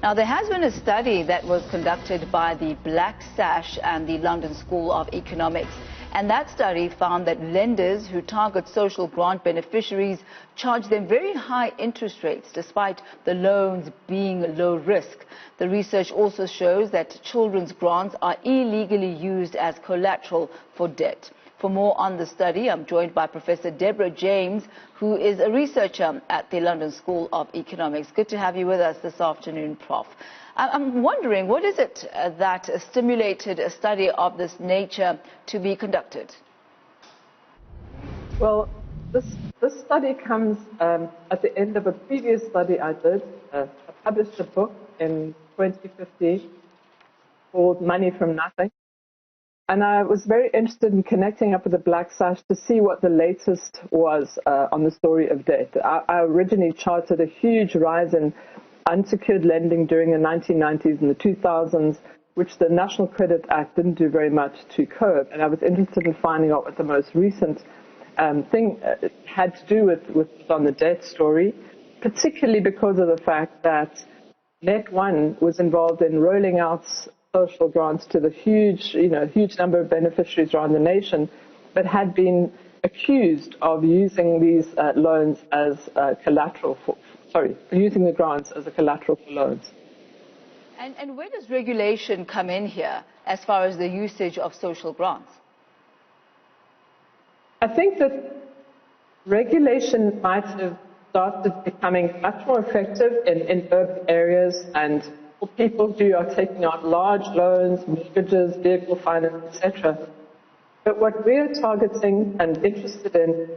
Now, there has been a study that was conducted by the Black Sash and the London School of Economics. And that study found that lenders who target social grant beneficiaries charge them very high interest rates, despite the loans being low risk. The research also shows that children's grants are illegally used as collateral for debt. For more on the study, I'm joined by Professor Deborah James, who is a researcher at the London School of Economics. Good to have you with us this afternoon, Prof. I'm wondering, what is it that stimulated a study of this nature to be conducted? Well, this study comes at the end of a previous study I did. I published a book in 2015 called Money from Nothing. And I was very interested in connecting up with the Black Sash to see what the latest was on the story of debt. I originally charted a huge rise in unsecured lending during the 1990s and the 2000s, which the National Credit Act didn't do very much to curb. And I was interested in finding out what the most recent thing had to do with on the debt story, particularly because of the fact that Net1 was involved in rolling out social grants to the huge number of beneficiaries around the nation, but had been accused of using these loans as collateral using the grants as a collateral for loans. And where does regulation come in here as far as the usage of social grants? I think that regulation might have started becoming much more effective in urban areas and for people who are taking out large loans, mortgages, vehicle finance, etc. But what we're targeting and interested in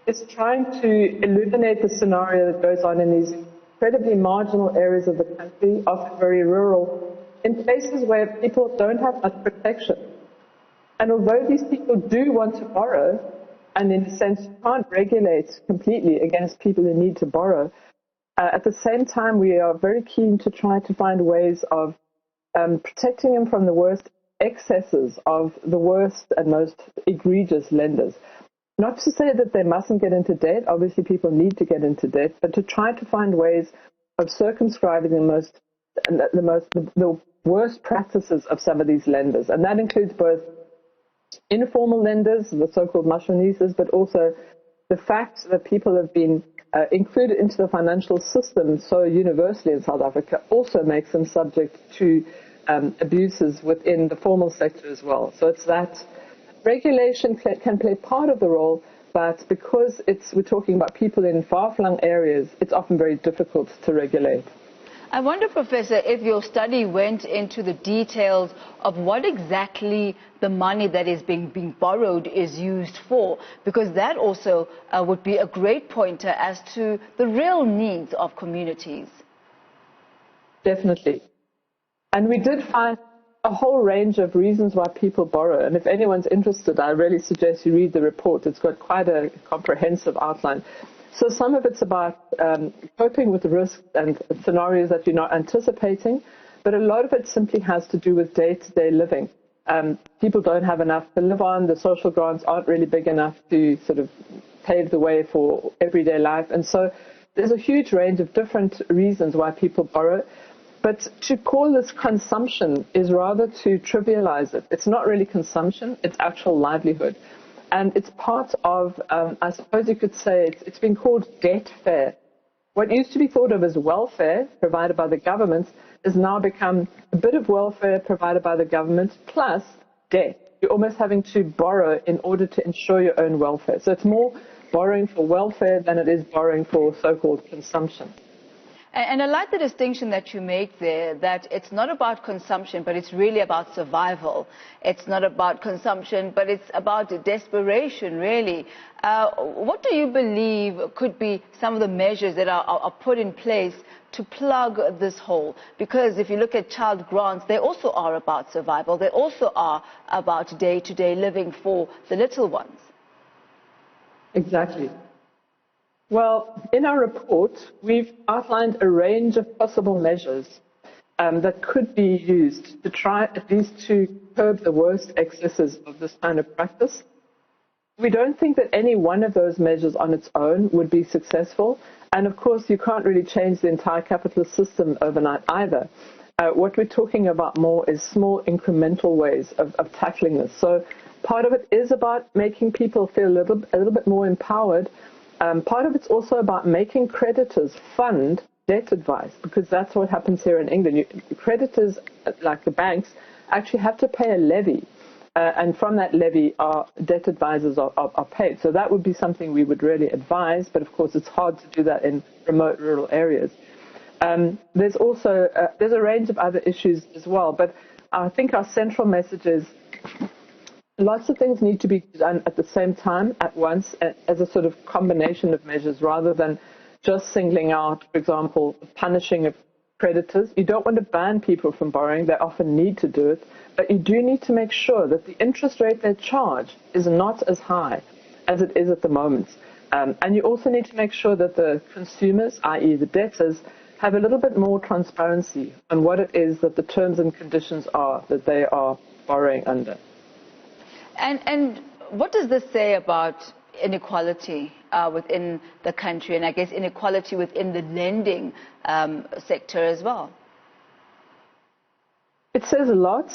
is trying to illuminate the scenario that goes on in these incredibly marginal areas of the country, often very rural, in places where people don't have much protection. And although these people do want to borrow, and in a sense you can't regulate completely against people who need to borrow, at the same time, we are very keen to try to find ways of protecting them from the worst excesses of the worst and most egregious lenders. Not to say that they mustn't get into debt. Obviously, people need to get into debt, but to try to find ways of circumscribing the worst practices of some of these lenders. And that includes both informal lenders, the so-called machinistas, but also the fact that people have been included into the financial system so universally in South Africa also makes them subject to abuses within the formal sector as well. So it's that regulation can play part of the role, but because we're talking about people in far-flung areas, it's often very difficult to regulate. I wonder, Professor, if your study went into the details of what exactly the money that is being borrowed is used for, because that also would be a great pointer as to the real needs of communities. Definitely. And we did find a whole range of reasons why people borrow. And if anyone's interested, I really suggest you read the report. It's got quite a comprehensive outline. So some of it's about coping with risks and scenarios that you're not anticipating, but a lot of it simply has to do with day-to-day living. People don't have enough to live on. The social grants aren't really big enough to sort of pave the way for everyday life. And so there's a huge range of different reasons why people borrow. But to call this consumption is rather to trivialize it. It's not really consumption, it's actual livelihood. And it's part of, I suppose you could say, it's been called debt fare. What used to be thought of as welfare provided by the government has now become a bit of welfare provided by the government plus debt. You're almost having to borrow in order to ensure your own welfare. So it's more borrowing for welfare than it is borrowing for so-called consumption. And I like the distinction that you make there, that it's not about consumption, but it's really about survival. It's not about consumption, but it's about desperation, really. What do you believe could be some of the measures that are put in place to plug this hole? Because if you look at child grants, they also are about survival. They also are about day-to-day living for the little ones. Exactly. Well, in our report, we've outlined a range of possible measures that could be used to try at least to curb the worst excesses of this kind of practice. we don't think that any one of those measures on its own would be successful. And of course, you can't really change the entire capitalist system overnight either. What we're talking about more is small incremental ways of tackling this. So part of it is about making people feel a little bit more empowered. Part of it's also about making creditors fund debt advice, because that's what happens here in England. Creditors, like the banks, actually have to pay a levy. And from that levy, our debt advisors are paid. So that would be something we would really advise. But of course, it's hard to do that in remote rural areas. There's also there's a range of other issues as well. But I think our central message is lots of things need to be done at the same time, at once, as a sort of combination of measures, rather than just singling out, for example, punishing of creditors. You don't want to ban people from borrowing. They often need to do it. But you do need to make sure that the interest rate they charge is not as high as it is at the moment. And you also need to make sure that the consumers, i.e. the debtors, have a little bit more transparency on what it is that the terms and conditions are that they are borrowing under. And what does this say about inequality within the country, and I guess inequality within the lending sector as well? It says a lot,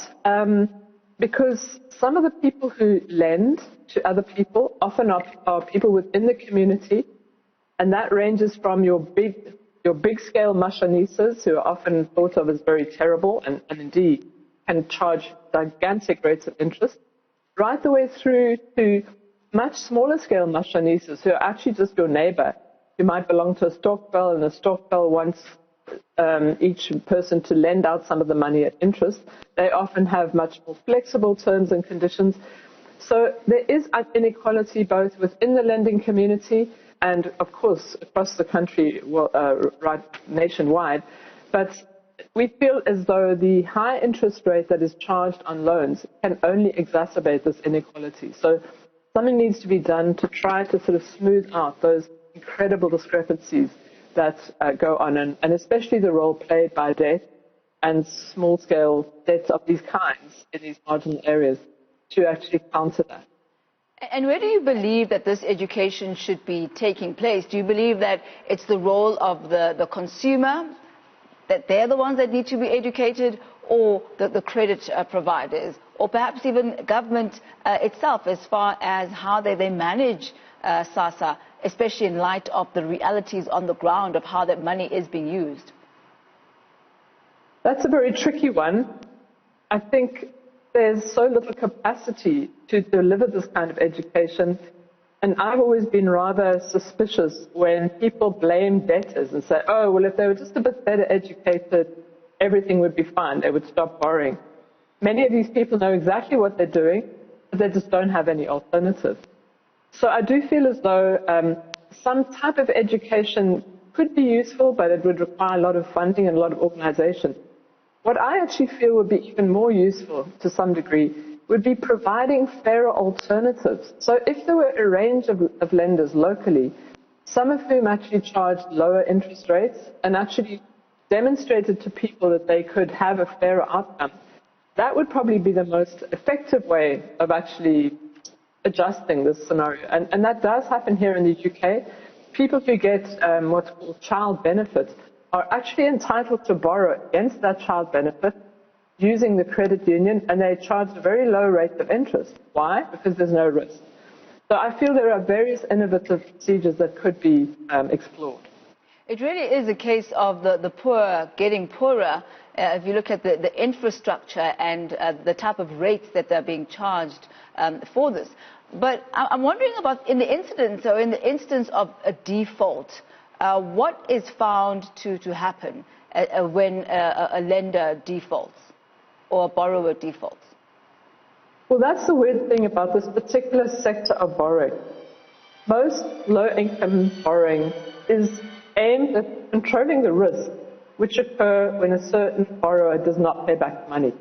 because some of the people who lend to other people often are people within the community, and that ranges from your big-scale mashonisas, who are often thought of as very terrible and indeed can charge gigantic rates of interest, right the way through to much smaller-scale mashonisas, who are actually just your neighbor, who might belong to a stokvel, and a stokvel wants each person to lend out some of the money at interest. They often have much more flexible terms and conditions. So there is inequality both within the lending community and, of course, across the country, right nationwide. But we feel as though the high interest rate that is charged on loans can only exacerbate this inequality. So something needs to be done to try to sort of smooth out those incredible discrepancies that go on, and especially the role played by debt and small-scale debts of these kinds in these marginal areas to actually counter that. And where do you believe that this education should be taking place? Do you believe that it's the role of the consumer, that they're the ones that need to be educated, or the credit providers, or perhaps even government itself, as far as how they manage SASSA, especially in light of the realities on the ground of how that money is being used? That's a very tricky one. I think there's so little capacity to deliver this kind of education, and I've always been rather suspicious when people blame debtors and say, oh, well, if they were just a bit better educated, everything would be fine, they would stop borrowing. Many of these people know exactly what they're doing, but they just don't have any alternative. So I do feel as though some type of education could be useful, but it would require a lot of funding and a lot of organization. What I actually feel would be even more useful to some degree would be providing fairer alternatives. So if there were a range of lenders locally, some of whom actually charged lower interest rates and actually demonstrated to people that they could have a fairer outcome, that would probably be the most effective way of actually adjusting this scenario. And that does happen here in the UK. People who get what's called child benefit are actually entitled to borrow against that child benefit using the credit union, and they charge a very low rate of interest. Why? Because there's no risk. So I feel there are various innovative procedures that could be explored. It really is a case of the poor getting poorer. If you look at the infrastructure and the type of rates that they're being charged for this. But I'm wondering about in the instance of a default, what is found to happen when a lender defaults or a borrower defaults? Well, that's the weird thing about this particular sector of borrowing. Most low-income borrowing is aimed at controlling the risk which occur when a certain borrower does not pay back money.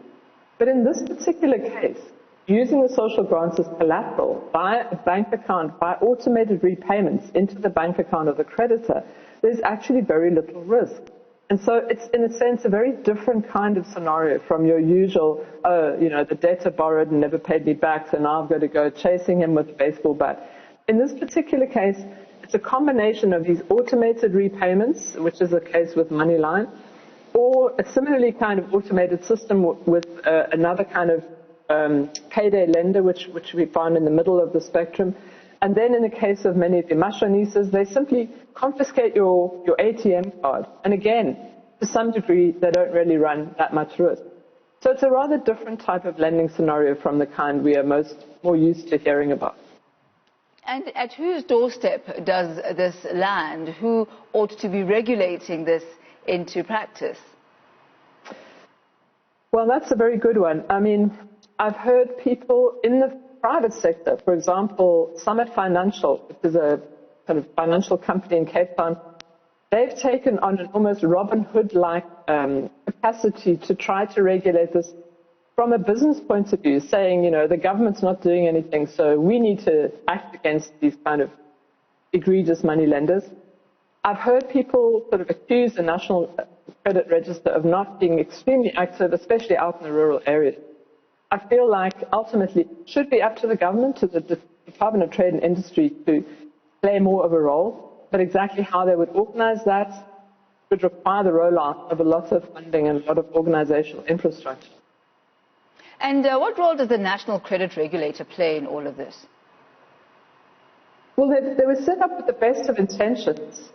But in this particular case, using the social grants as collateral by a bank account, by automated repayments into the bank account of the creditor, there's actually very little risk. And so it's, in a sense, a very different kind of scenario from your usual, the debtor borrowed and never paid me back, so now I've got to go chasing him with a baseball bat. In this particular case, it's a combination of these automated repayments, which is the case with Moneyline, or a similarly kind of automated system with another kind of payday lender, which we found in the middle of the spectrum. And then in the case of many of the mashonistas, they simply confiscate your ATM card. And again, to some degree, they don't really run that much risk. So it's a rather different type of lending scenario from the kind we are more used to hearing about. And at whose doorstep does this land? Who ought to be regulating this into practice? Well, that's a very good one. I mean, I've heard people in the private sector, for example, Summit Financial, which is a kind of financial company in Cape Town, they've taken on an almost Robin Hood-like capacity to try to regulate this from a business point of view, saying, the government's not doing anything, so we need to act against these kind of egregious money lenders. I've heard people sort of accuse the National Credit Register of not being extremely active, especially out in the rural areas. I feel like ultimately it should be up to the government, to the Department of Trade and Industry, to play more of a role, but exactly how they would organize that would require the rollout of a lot of funding and a lot of organizational infrastructure. And what role does the National Credit Regulator play in all of this? Well, they were set up with the best of intentions.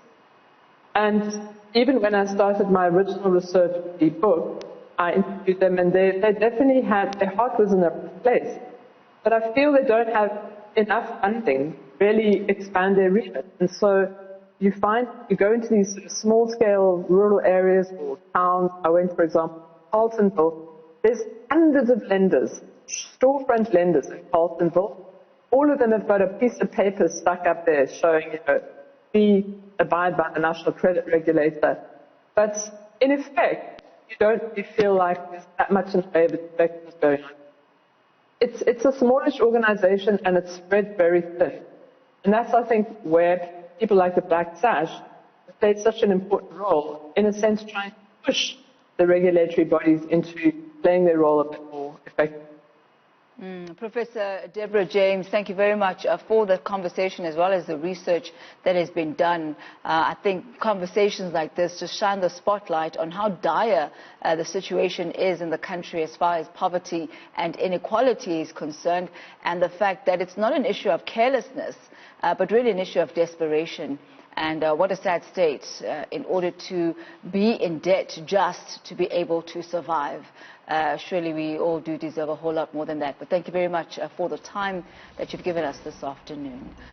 And even when I started my original research for the book, I interviewed them, and they definitely had, their heart was in the right place. But I feel they don't have enough funding to really expand their remit. And so you go into these sort of small-scale rural areas or towns. I went, for example, to Carltonville. There's hundreds of lenders, storefront lenders in Carltonville. All of them have got a piece of paper stuck up there showing, we abide by the National Credit Regulator. But in effect, you don't really feel like there's that much in the way of inspections going on. It's a smallish organization, and it's spread very thin. And that's, I think, where people like the Black Sash have played such an important role, in a sense trying to push the regulatory bodies into playing their role a bit more effectively. Professor Deborah James, thank you very much for the conversation as well as the research that has been done. I think conversations like this just shine the spotlight on how dire the situation is in the country as far as poverty and inequality is concerned, and the fact that it's not an issue of carelessness, but really an issue of desperation. And what a sad state in order to be in debt just to be able to survive. Surely we all do deserve a whole lot more than that. But thank you very much for the time that you've given us this afternoon.